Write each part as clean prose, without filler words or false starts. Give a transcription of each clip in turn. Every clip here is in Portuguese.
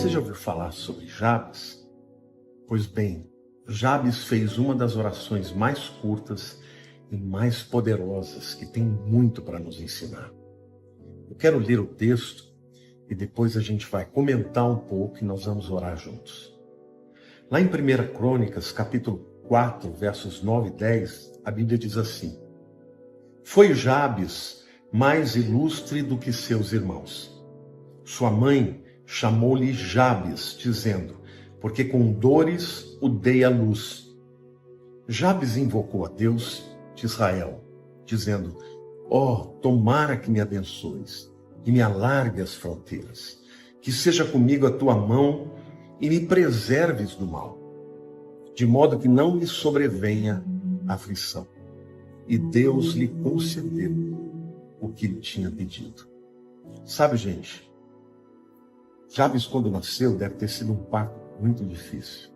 Você já ouviu falar sobre Jabes? Pois bem, Jabes fez uma das orações mais curtas e mais poderosas que tem muito para nos ensinar. Eu quero ler o texto e depois a gente vai comentar um pouco e nós vamos orar juntos. Lá em 1 Crônicas, capítulo 4, versos 9 e 10, a Bíblia diz assim: Foi Jabes mais ilustre do que seus irmãos. Sua mãe chamou-lhe Jabes, dizendo, porque com dores o dei à luz. Jabes invocou a Deus de Israel, dizendo, tomara que me abençoes, que me alargue as fronteiras, que seja comigo a tua mão e me preserves do mal, de modo que não me sobrevenha aflição. E Deus lhe concedeu o que ele tinha pedido. Sabe, gente, Jabes, quando nasceu, deve ter sido um parto muito difícil.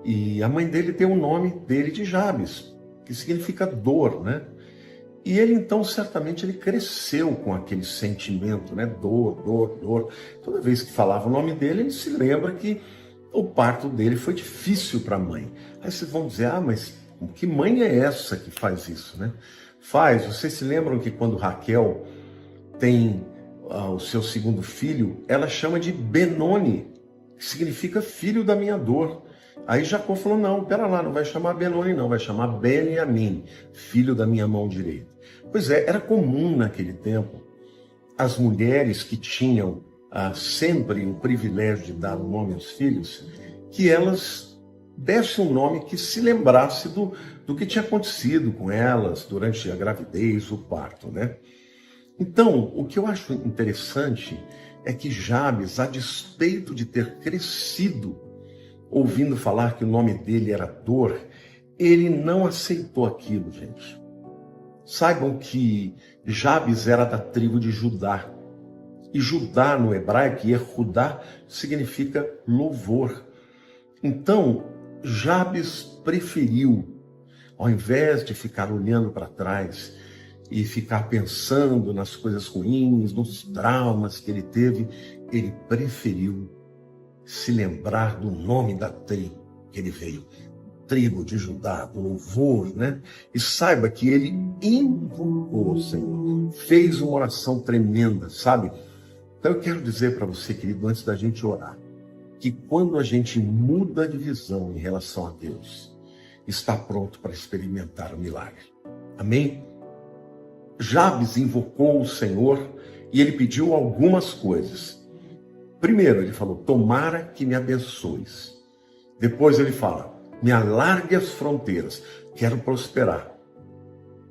E a mãe dele tem o nome dele de Jabes, que significa dor, né? E ele, então, certamente, ele cresceu com aquele sentimento, né? Dor. Toda vez que falava o nome dele, ele se lembra que o parto dele foi difícil para a mãe. Aí vocês vão dizer, mas que mãe é essa que faz isso, né? Vocês se lembram que quando Raquel tem o seu segundo filho, ela chama de Benoni, que significa filho da minha dor. Aí Jacó falou, não, pera lá, não vai chamar Benoni não, vai chamar Beniamim, filho da minha mão direita. Pois é, era comum naquele tempo as mulheres que tinham sempre o privilégio de dar o nome aos filhos, que elas dessem um nome que se lembrasse do que tinha acontecido com elas durante a gravidez, o parto, né? Então, o que eu acho interessante é que Jabes, a despeito de ter crescido ouvindo falar que o nome dele era dor, ele não aceitou aquilo, gente. Saibam que Jabes era da tribo de Judá. E Judá no hebraico, Yehudá, significa louvor. Então, Jabes preferiu, ao invés de ficar olhando para trás e ficar pensando nas coisas ruins, nos traumas que ele teve, ele preferiu se lembrar do nome da tribo que ele veio, tribo de Judá, do louvor, né? E saiba que ele invocou o Senhor, fez uma oração tremenda, sabe? Então eu quero dizer para você, querido, antes da gente orar, que quando a gente muda de visão em relação a Deus, está pronto para experimentar o milagre. Amém? Jabes invocou o Senhor e ele pediu algumas coisas. Primeiro, ele falou, tomara que me abençoes. Depois ele fala, me alargue as fronteiras, quero prosperar.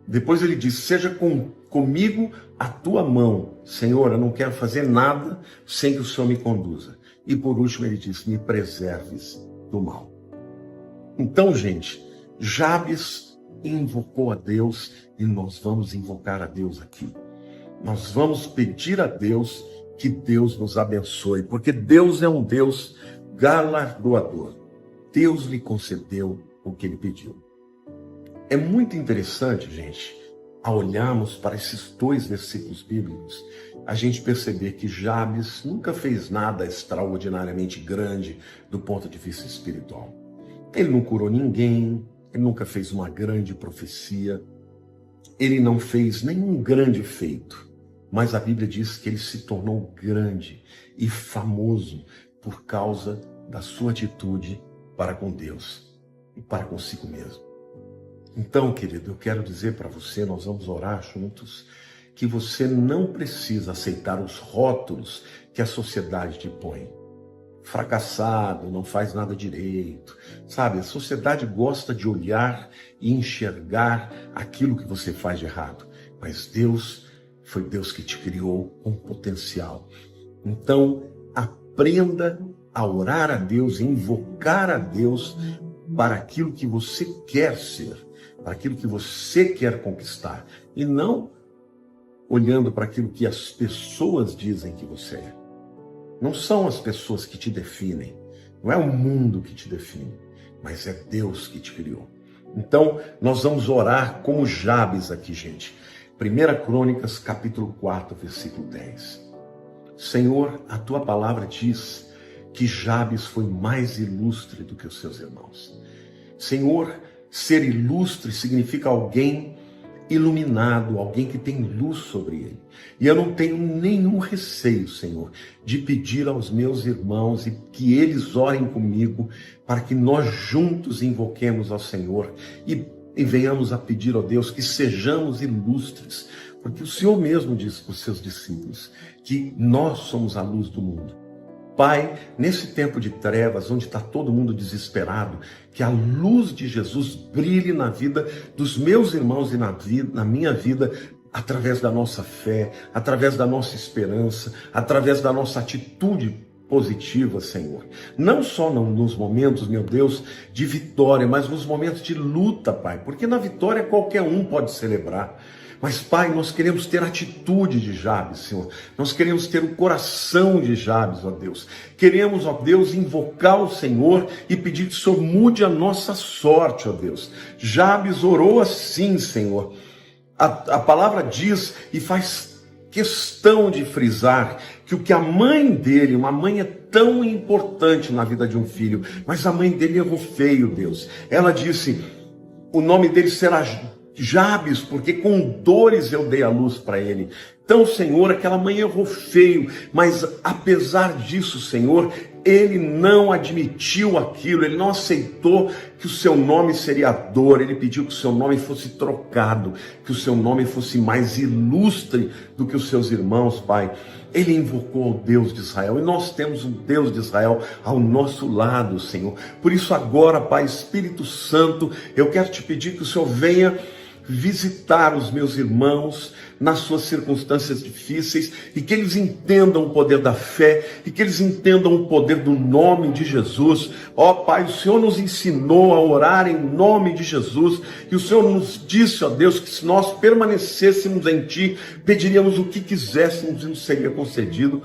Depois ele diz, seja comigo a tua mão. Senhor, eu não quero fazer nada sem que o Senhor me conduza. E por último ele diz, me preserves do mal. Então, gente, Jabes invocou a Deus e nós vamos invocar a Deus aqui. Nós vamos pedir a Deus que Deus nos abençoe, porque Deus é um Deus galardoador. Deus lhe concedeu o que ele pediu. É muito interessante, gente, ao olharmos para esses dois versículos bíblicos, a gente perceber que Jabes nunca fez nada extraordinariamente grande do ponto de vista espiritual. Ele não curou ninguém, ele nunca fez uma grande profecia, ele não fez nenhum grande feito. Mas a Bíblia diz que ele se tornou grande e famoso por causa da sua atitude para com Deus e para consigo mesmo. Então, querido, eu quero dizer para você, nós vamos orar juntos, que você não precisa aceitar os rótulos que a sociedade te põe. Fracassado, não faz nada direito. Sabe, a sociedade gosta de olhar e enxergar aquilo que você faz de errado. Mas foi Deus que te criou com potencial. Então, aprenda a orar a Deus, invocar a Deus para aquilo que você quer ser, para aquilo que você quer conquistar. E não olhando para aquilo que as pessoas dizem que você é. Não são as pessoas que te definem, não é o mundo que te define, mas é Deus que te criou. Então, nós vamos orar como Jabes aqui, gente. 1 Crônicas, capítulo 4, versículo 10. Senhor, a tua palavra diz que Jabes foi mais ilustre do que os seus irmãos. Senhor, ser ilustre significa alguém iluminado, alguém que tem luz sobre ele. E eu não tenho nenhum receio, Senhor, de pedir aos meus irmãos e que eles orem comigo para que nós juntos invoquemos ao Senhor e venhamos a pedir, ó Deus, que sejamos ilustres, porque o Senhor mesmo disse para os seus discípulos que nós somos a luz do mundo. Pai, nesse tempo de trevas, onde está todo mundo desesperado, que a luz de Jesus brilhe na vida dos meus irmãos e na minha vida, através da nossa fé, através da nossa esperança, através da nossa atitude positiva, Senhor. Não só nos momentos, meu Deus, de vitória, mas nos momentos de luta, Pai, porque na vitória qualquer um pode celebrar. Mas, Pai, nós queremos ter a atitude de Jabes, Senhor. Nós queremos ter o coração de Jabes, ó Deus. Queremos, ó Deus, invocar o Senhor e pedir que o Senhor mude a nossa sorte, ó Deus. Jabes orou assim, Senhor. A palavra diz e faz questão de frisar que o que a mãe dele, uma mãe é tão importante na vida de um filho, mas a mãe dele errou feio, Deus. Ela disse, o nome dele será Jabes, porque com dores eu dei a luz para ele. Então, Senhor, aquela mãe errou feio, mas apesar disso, Senhor, ele não admitiu aquilo, ele não aceitou que o seu nome seria dor, ele pediu que o seu nome fosse trocado, que o seu nome fosse mais ilustre do que os seus irmãos, Pai. Ele invocou o Deus de Israel, e nós temos um Deus de Israel ao nosso lado, Senhor. Por isso agora, Pai, Espírito Santo, eu quero te pedir que o Senhor venha visitar os meus irmãos nas suas circunstâncias difíceis e que eles entendam o poder da fé e que eles entendam o poder do nome de Jesus. Ó Pai, o Senhor nos ensinou a orar em nome de Jesus e o Senhor nos disse, ó Deus, que se nós permanecêssemos em Ti, pediríamos o que quiséssemos e nos seria concedido.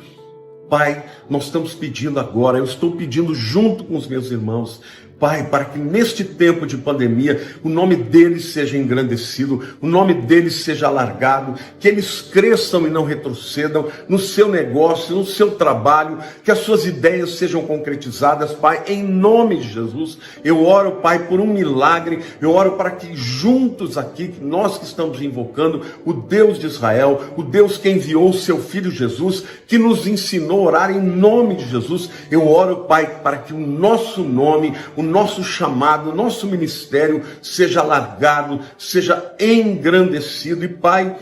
Pai, nós estamos pedindo agora, eu estou pedindo junto com os meus irmãos, Pai, para que neste tempo de pandemia, o nome deles seja engrandecido, o nome deles seja alargado, que eles cresçam e não retrocedam no seu negócio, no seu trabalho, que as suas ideias sejam concretizadas, Pai, em nome de Jesus. Eu oro, Pai, por um milagre, eu oro para que juntos aqui, nós que estamos invocando o Deus de Israel, o Deus que enviou o seu Filho Jesus, que nos ensinou a orar em nome de Jesus, eu oro, Pai, para que o nosso nome, o nosso chamado, o nosso ministério seja alargado, seja engrandecido. E Pai,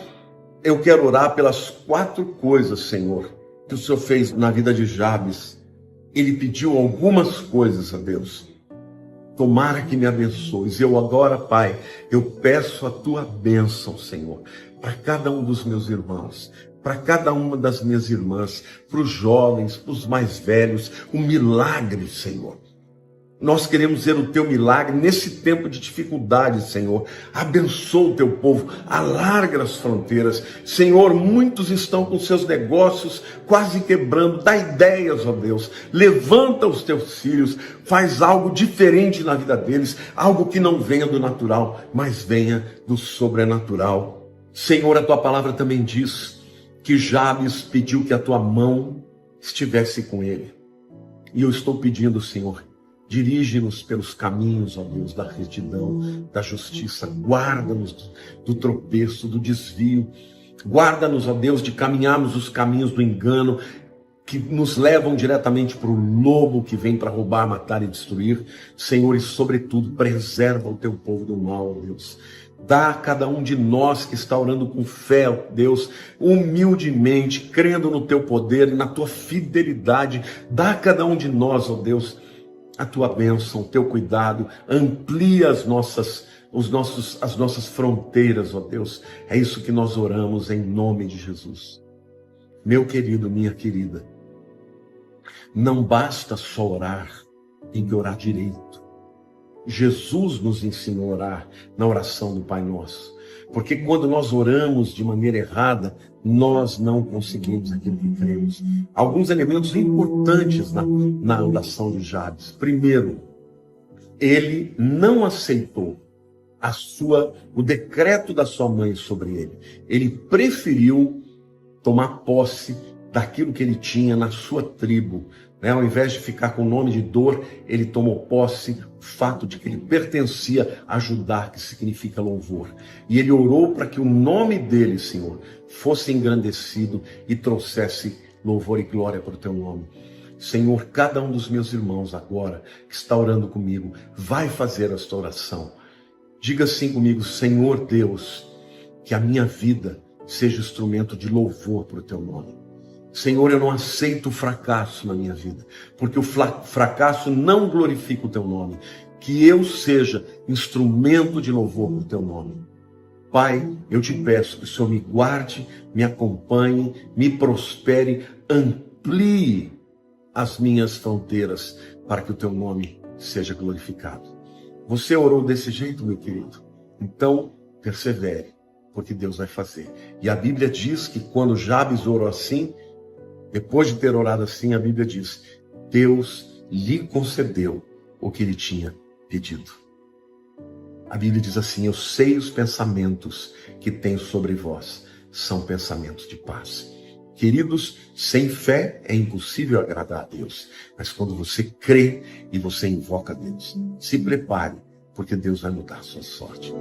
eu quero orar pelas 4 coisas, Senhor, que o Senhor fez na vida de Jabes. Ele pediu algumas coisas a Deus. Tomara que me abençoes. Eu agora, Pai, eu peço a Tua bênção, Senhor, para cada um dos meus irmãos, para cada uma das minhas irmãs, para os jovens, para os mais velhos, um milagre, Senhor. Nós queremos ver o Teu milagre nesse tempo de dificuldade, Senhor. Abençoa o Teu povo, alarga as fronteiras. Senhor, muitos estão com seus negócios quase quebrando. Dá ideias, ó Deus. Levanta os Teus filhos, faz algo diferente na vida deles, algo que não venha do natural, mas venha do sobrenatural. Senhor, a Tua palavra também diz que Jabes pediu que a Tua mão estivesse com ele. E eu estou pedindo, Senhor, dirige-nos pelos caminhos, ó Deus, da retidão, da justiça. Guarda-nos do tropeço, do desvio. Guarda-nos, ó Deus, de caminharmos os caminhos do engano, que nos levam diretamente para o lobo que vem para roubar, matar e destruir. Senhor, e sobretudo, preserva o Teu povo do mal, ó Deus. Dá a cada um de nós que está orando com fé, ó Deus, humildemente, crendo no Teu poder e na Tua fidelidade. Dá a cada um de nós, ó Deus, a Tua bênção, o Teu cuidado, amplia as nossas fronteiras, ó Deus. É isso que nós oramos em nome de Jesus. Meu querido, minha querida, não basta só orar, tem que orar direito. Jesus nos ensinou a orar na oração do Pai Nosso. Porque quando nós oramos de maneira errada, nós não conseguimos aquilo que queremos. Alguns elementos importantes na oração de Jabes. Primeiro, ele não aceitou o decreto da sua mãe sobre ele. Ele preferiu tomar posse daquilo que ele tinha na sua tribo. Ao invés de ficar com o nome de dor, ele tomou posse do fato de que ele pertencia a Judá, que significa louvor. E ele orou para que o nome dele, Senhor, fosse engrandecido e trouxesse louvor e glória para o teu nome. Senhor, cada um dos meus irmãos agora que está orando comigo, vai fazer esta oração. Diga assim comigo: Senhor Deus, que a minha vida seja instrumento de louvor para o teu nome. Senhor, eu não aceito o fracasso na minha vida, porque o fracasso não glorifica o teu nome. Que eu seja instrumento de louvor para o teu nome. Pai, eu te peço que o Senhor me guarde, me acompanhe, me prospere, amplie as minhas fronteiras para que o teu nome seja glorificado. Você orou desse jeito, meu querido? Então, persevere, porque Deus vai fazer. E a Bíblia diz que quando Jabes orou assim, depois de ter orado assim, a Bíblia diz: Deus lhe concedeu o que ele tinha pedido. A Bíblia diz assim: eu sei os pensamentos que tenho sobre vós, são pensamentos de paz. Queridos, sem fé é impossível agradar a Deus. Mas quando você crê e você invoca a Deus, se prepare, porque Deus vai mudar a sua sorte.